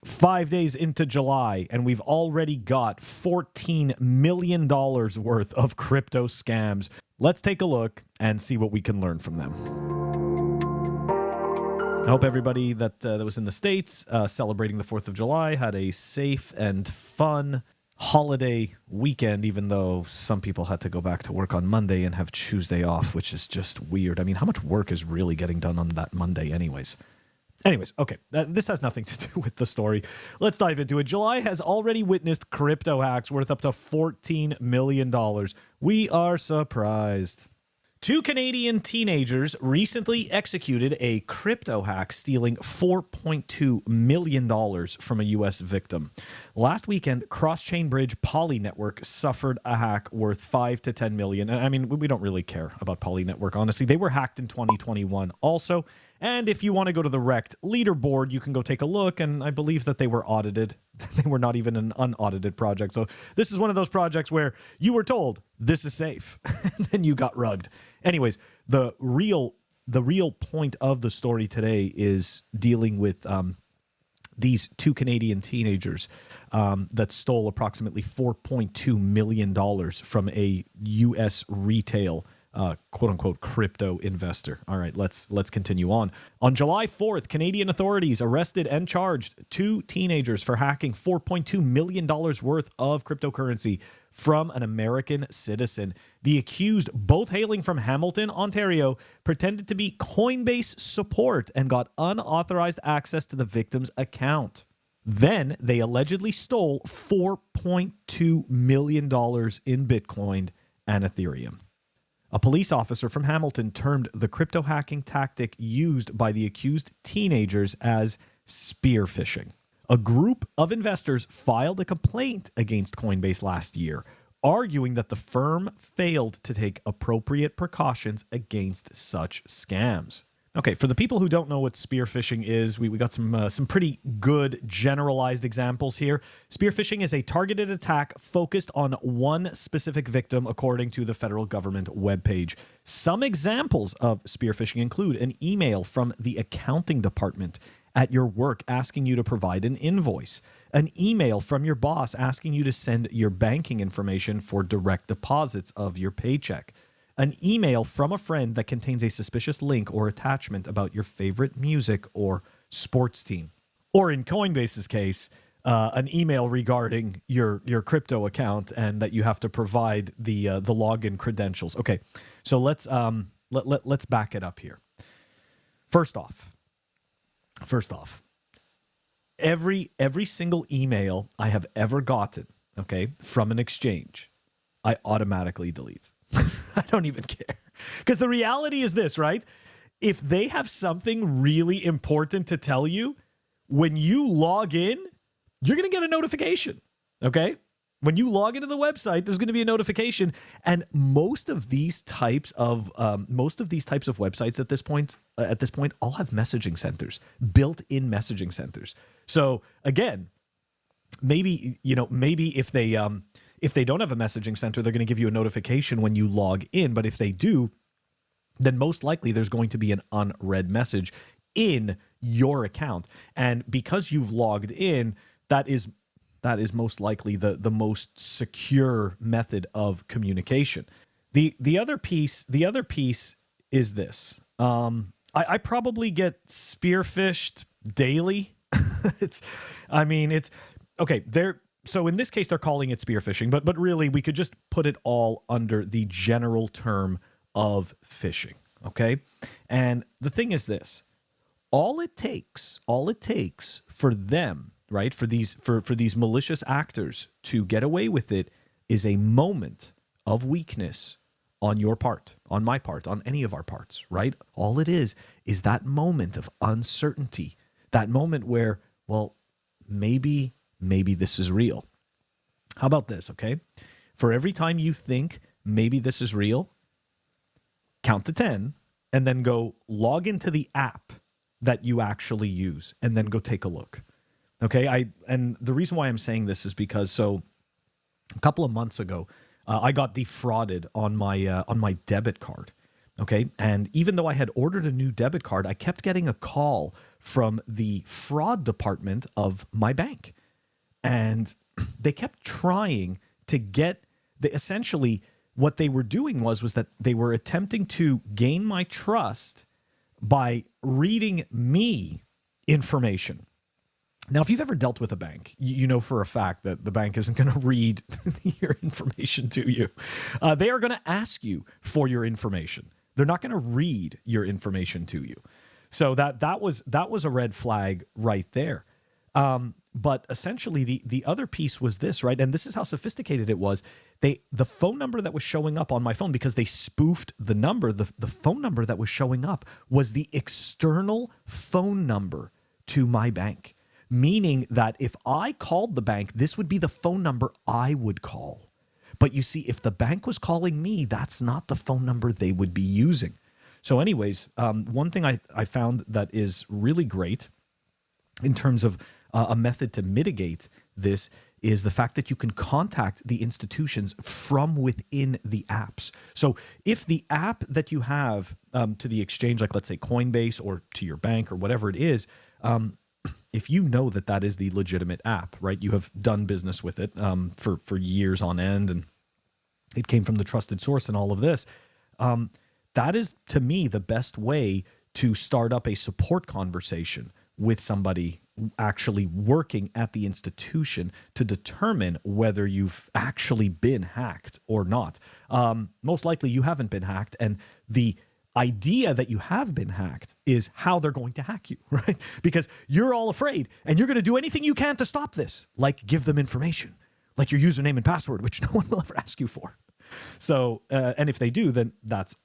5 days into July, and we've already got $14 million worth of crypto scams. Let's take a look and see what we can learn from them. I hope everybody that was in the States celebrating the 4th of July had a safe and fun holiday weekend, even though some people had to go back to work on Monday and have Tuesday off, which is just weird. I mean, how much work is really getting done on that Monday anyways? Okay, this has nothing to do with the story. Let's dive into it. July has already witnessed crypto hacks worth up to $14 million. We are surprised. 2 Canadian teenagers recently executed a crypto hack, stealing $4.2 million from a U.S. victim. Last weekend, cross-chain bridge Poly Network suffered a hack worth $5 to $10 million. And I mean, we don't really care about Poly Network, honestly. They were hacked in 2021 also. And if you want to go to the Wrecked leaderboard, you can go take a look, and I believe that they were audited. They were not even an unaudited project. So this is one of those projects where you were told, this is safe, and then you got rugged. Anyways, the real point of the story today is dealing with these 2 Canadian teenagers that stole approximately $4.2 million from a U.S. retail quote-unquote crypto investor. All right, let's continue on. On July 4th, Canadian authorities arrested and charged 2 teenagers for hacking $4.2 million worth of cryptocurrency from an American citizen. The accused, both hailing from Hamilton, Ontario, pretended to be Coinbase support and got unauthorized access to the victim's account. Then they allegedly stole $4.2 million in Bitcoin and Ethereum. A police officer from Hamilton termed the crypto hacking tactic used by the accused teenagers as spear phishing. A group of investors filed a complaint against Coinbase last year, arguing that the firm failed to take appropriate precautions against such scams. Okay, for the people who don't know what spear phishing is, we got some pretty good generalized examples here. Spear phishing is a targeted attack focused on one specific victim, according to the federal government webpage. Some examples of spear phishing include an email from the accounting department at your work asking you to provide an invoice, an email from your boss asking you to send your banking information for direct deposits of your paycheck, an email from a friend that contains a suspicious link or attachment about your favorite music or sports team. Or in Coinbase's case, an email regarding your crypto account and that you have to provide the login credentials. Okay, so let's back it up here. First off, every single email I have ever gotten, okay, from an exchange, I automatically delete. I don't even care. Because the reality is this, right? If they have something really important to tell you, when you log in, you're going to get a notification, okay? When you log into the website, there's going to be a notification. And most of these types of websites at this point all have messaging centers, built-in messaging centers. So again, maybe if they don't have a messaging center, they're going to give you a notification when you log in. But if they do, then most likely there's going to be an unread message in your account. And because you've logged in, that is most likely the most secure method of communication. The other piece is this. I probably get spear phished daily. So in this case, they're calling it spear phishing, but really we could just put it all under the general term of phishing, okay? And the thing is this, all it takes for them, right, for these malicious actors to get away with it is a moment of weakness on your part, on my part, on any of our parts, right? All it is that moment of uncertainty, that moment where, well, maybe this is real. How about this, okay? For every time you think maybe this is real, count to 10 and then go log into the app that you actually use and then go take a look. Okay? And the reason why I'm saying this is because a couple of months ago, I got defrauded on my debit card. Okay? And even though I had ordered a new debit card, I kept getting a call from the fraud department of my bank. And they kept trying to get essentially what they were doing was that they were attempting to gain my trust by reading me information. Now, if you've ever dealt with a bank, you know for a fact that the bank isn't going to read your information to you. They are going to ask you for your information. They're not going to read your information to you. So that was a red flag right there. But essentially, the other piece was this, right? And this is how sophisticated it was. The phone number that was showing up on my phone, because they spoofed the number, the phone number that was showing up was the external phone number to my bank. Meaning that if I called the bank, this would be the phone number I would call. But you see, if the bank was calling me, that's not the phone number they would be using. So anyways, one thing I found that is really great in terms of a method to mitigate this is the fact that you can contact the institutions from within the apps. So if the app that you have to the exchange, like let's say Coinbase or to your bank or whatever it is, if you know that that is the legitimate app, right? You have done business with it for years on end, and it came from the trusted source and all of this. That is, to me, the best way to start up a support conversation with somebody actually working at the institution to determine whether you've actually been hacked or not. Most likely you haven't been hacked, and the idea that you have been hacked is how they're going to hack you, right? Because you're all afraid and you're going to do anything you can to stop this, like give them information, like your username and password, which no one will ever ask you for. So, and if they do, then that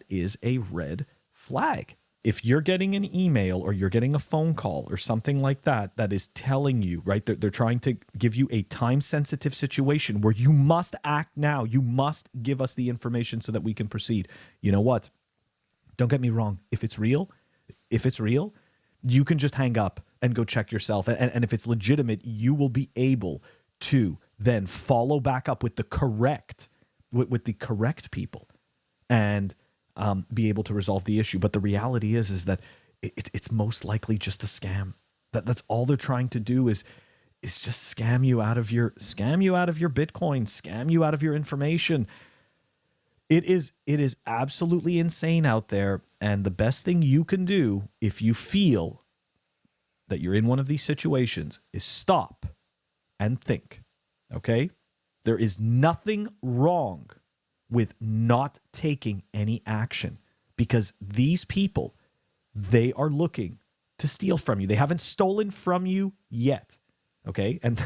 is a red flag. If you're getting an email or you're getting a phone call or something like that, that is telling you, right, they're trying to give you a time-sensitive situation where you must act now. You must give us the information so that we can proceed. You know what? Don't get me wrong. If it's real, you can just hang up and go check yourself. And if it's legitimate, you will be able to then follow back up with the correct people and be able to resolve the issue. But the reality is that it's most likely just a scam. That's all they're trying to do is just scam you out of your Bitcoin, scam you out of your information. It is absolutely insane out there, and the best thing you can do if you feel that you're in one of these situations is stop and think, okay? There is nothing wrong with not taking any action, because these people, they are looking to steal from you. They haven't stolen from you yet, okay? And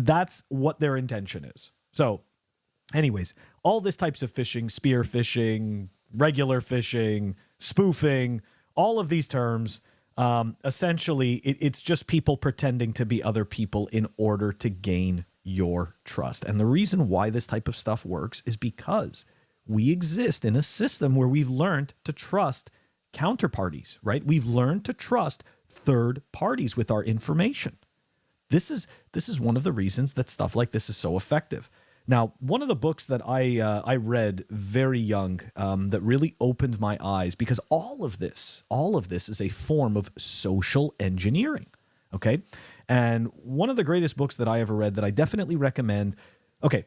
that's what their intention is. So anyways, all this types of phishing, spear phishing, regular phishing, spoofing, all of these terms, essentially, it's just people pretending to be other people in order to gain your trust. And the reason why this type of stuff works is because we exist in a system where we've learned to trust counterparties, right? We've learned to trust third parties with our information. This is one of the reasons that stuff like this is so effective. Now, one of the books that I read very young that really opened my eyes, because all of this is a form of social engineering, okay? And one of the greatest books that I ever read that I definitely recommend, okay,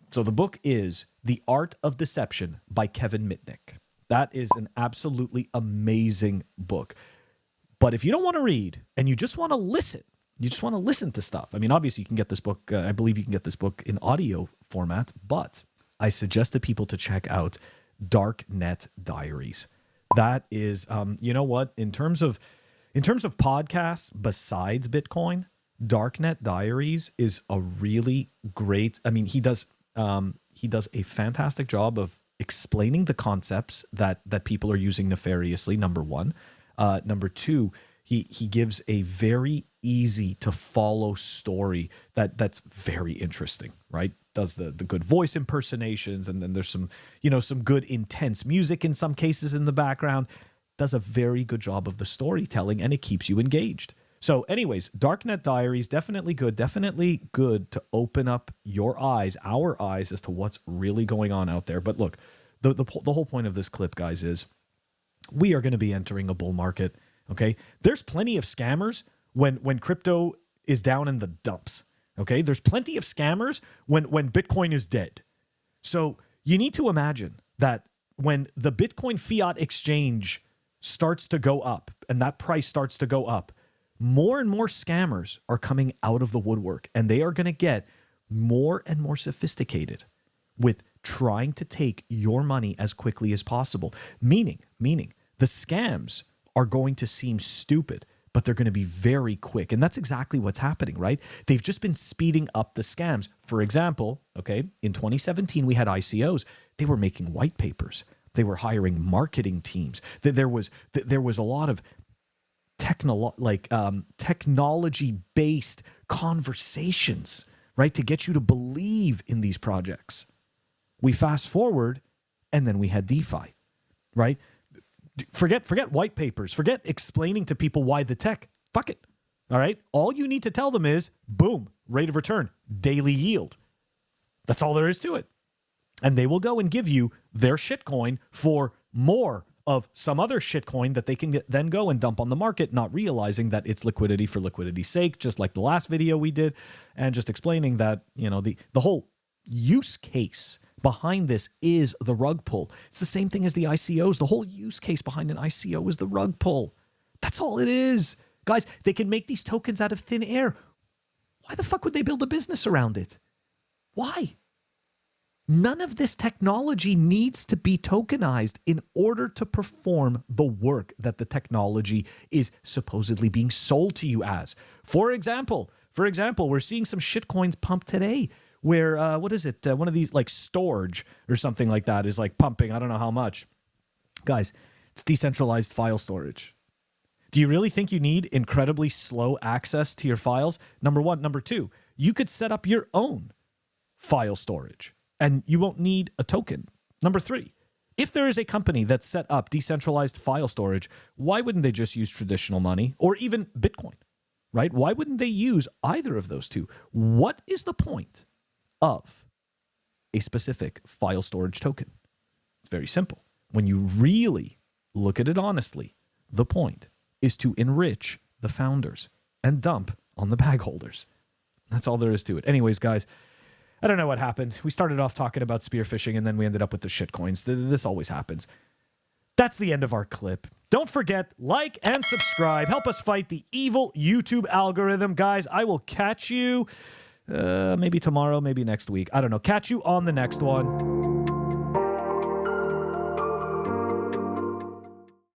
so the book is The Art of Deception by Kevin Mitnick. That is an absolutely amazing book. But if you don't want to read and you just want to listen, to stuff. I mean, obviously you can get this book, I believe you can get this book in audio format, but I suggest to people to check out Darknet Diaries. That is, you know what, in terms of podcasts besides Bitcoin, Darknet Diaries is a really great, I mean, he does a fantastic job of explaining the concepts that people are using nefariously, number one. Number two, he gives a very easy to follow story that's very interesting, right? Does the good voice impersonations, and then there's some good intense music in some cases in the background. Does a very good job of the storytelling, and it keeps you engaged. So anyways, Darknet Diaries, definitely good to open up your eyes, our eyes, as to what's really going on out there. But look, the whole point of this clip, guys, is we are going to be entering a bull market. Okay. There's plenty of scammers when crypto is down in the dumps. Okay. There's plenty of scammers when Bitcoin is dead. So you need to imagine that when the Bitcoin fiat exchange starts to go up and that price starts to go up, more and more scammers are coming out of the woodwork, and they are going to get more and more sophisticated with trying to take your money as quickly as possible. Meaning the scams are going to seem stupid, but they're going to be very quick. And that's exactly what's happening, right? They've just been speeding up the scams. For example, okay, in 2017, we had ICOs. They were making white papers. They were hiring marketing teams. There was a lot of technology-based conversations, right, to get you to believe in these projects. We fast forward, and then we had DeFi, right? Forget white papers. Forget explaining to people why the tech. Fuck it. All right? All you need to tell them is, boom, rate of return, daily yield. That's all there is to it. And they will go and give you their shitcoin for more of some other shitcoin that they can then go and dump on the market, not realizing that it's liquidity for liquidity's sake, just like the last video we did, and just explaining that, you know, the whole use case behind this is the rug pull. It's the same thing as the ICOs. The whole use case behind an ICO is the rug pull. That's all it is. Guys, they can make these tokens out of thin air. Why the fuck would they build a business around it? Why? None of this technology needs to be tokenized in order to perform the work that the technology is supposedly being sold to you as. For example, we're seeing some shitcoins pump today where, what is it? One of these, like Storage or something like that is like pumping. I don't know how much. Guys, it's decentralized file storage. Do you really think you need incredibly slow access to your files? Number one. Number two, you could set up your own file storage and you won't need a token. Number three, if there is a company that's set up decentralized file storage, why wouldn't they just use traditional money or even Bitcoin, right? Why wouldn't they use either of those two? What is the point of a specific file storage token? It's very simple. When you really look at it honestly, the point is to enrich the founders and dump on the bag holders. That's all there is to it. Anyways, guys, I don't know what happened. We started off talking about spear phishing, and then we ended up with the shitcoins. This always happens. That's the end of our clip. Don't forget, like and subscribe. Help us fight the evil YouTube algorithm. Guys, I will catch you maybe tomorrow, maybe next week. I don't know. Catch you on the next one.